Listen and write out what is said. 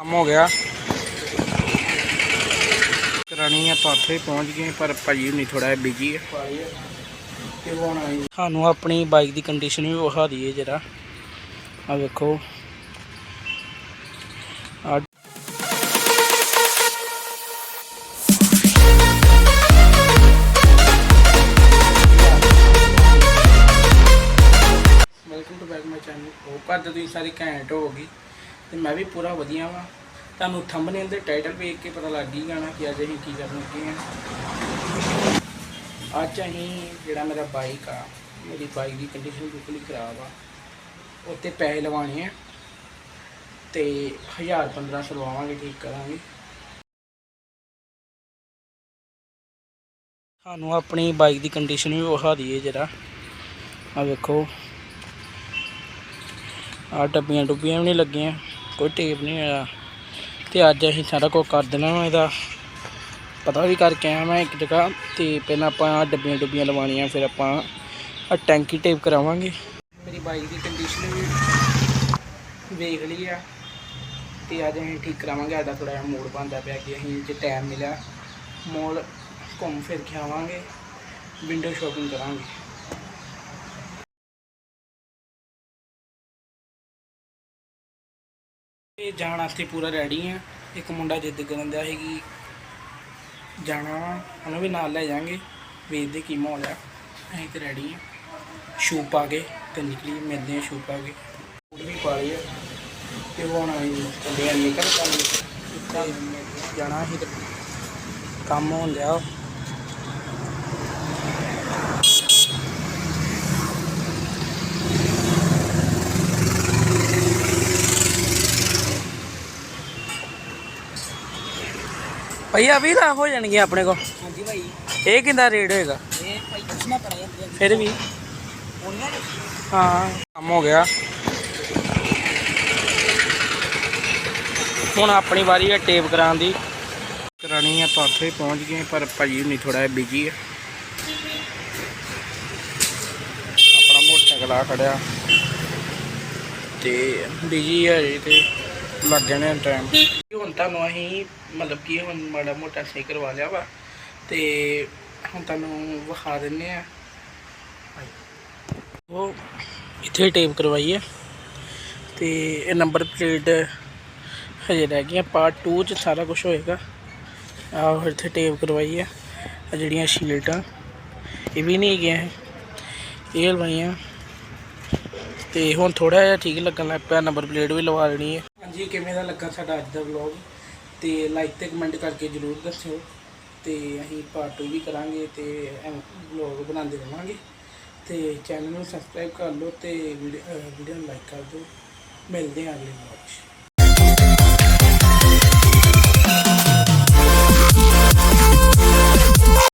काम हो गया करानी है तो उत्थे पहुँच गए पर भाजी नहीं थोड़ा बिजी है। सानू अपनी बाइक की कंडीशन भी विखा दी है जरा आ देखो welcome to back my channel. Hope करते तुम सारी घैंट होगी तो मैं भी पूरा वधिया वा। तुहानू थंबनेल दे टाइटल वेख के पता लग ही जाना कि अज असीं की करन लगे हैं। अज असीं जिहड़ा मेरा बाइक आ मेरी बाइक की कंडीशन बिल्कुल ही खराब आ उत्ते पैसे लवाने हैं तो 1000-1500 लवावांगे ठीक करांगे। सानू अपनी बाइक की कंडीशन भी विखा दी है जरा आ देखो आ डब्बियां डुब्बियां भी नहीं लगियां कोई टेप नहीं होया तो अज असीं सारा कुछ कर देना इहदा पता भी करके आया मैं एक जगह तो पहले आप डब्बियां डुब्बियां लवानियां फिर आप टैंकी टेप करावांगे। मेरी बाइक की कंडीशन भी वेख ली है तो अज असीं ठीक करावांगे। अज थोड़ा जिहा मूड बनता पाया कि असीं जे टाइम मिला मॉल घूम फिर के आवांगे विंडो शॉपिंग करांगे। जाने वास्ते पूरा रेडी है। एक मुंडा जिद करन दिया है कि जाना वा उन्हें भी नाल ले जाएंगे वेखते की माहौल है। असीं तो रेडी हैं शू पा के तो निकली मिलते हैं शू पा के बूट भी पा लिए तो हम चले निकल जाना असीं तो कम होन दिया। भैया अभी ना हो जाएंगे अपने को हाँ जी भाई ये कितना रेट होएगा ये भाई पूछना पड़ेगा फिर भी हाँ काम हो गया हुण अपनी बारी है टेप कराने की करानी है तो उत्थे पहुँच गए पर भाजी नहीं थोड़ा बिजी है। अपना मोटरसाइकिल आ खड़िया तो बिजी है तो लग जाने टाइम हुण तुहानूं असीं मतलब कि हुण माड़ा मोटा सही करवा लिया वा तो हुण तुहानूं विखा दिंदे आ वो इत्थे टेप करवाई है तो ये नंबर प्लेट हजे रह गई पार्ट 2 च सारा कुछ होएगा। आओ इत्थे टेप करवाई है जिहड़ियां शील्डां ये भी नहीं गए ये लवाइयां तो हुण थोड़ा जिहा ठीक लगन लग पिया। नंबर प्लेट भी लवा लेनी है। हाँ जी किवें दा लगा साडा अज दा व्लॉग तो लाइक तो कमेंट करके जरूर दस्सिओ तो असीं पार्ट 2 भी करांगे तो व्लॉग बनाते रहांगे। तो चैनल में सबसक्राइब कर लो तो वीडियो लाइक कर दो। मिलते हैं अगले व्लॉग।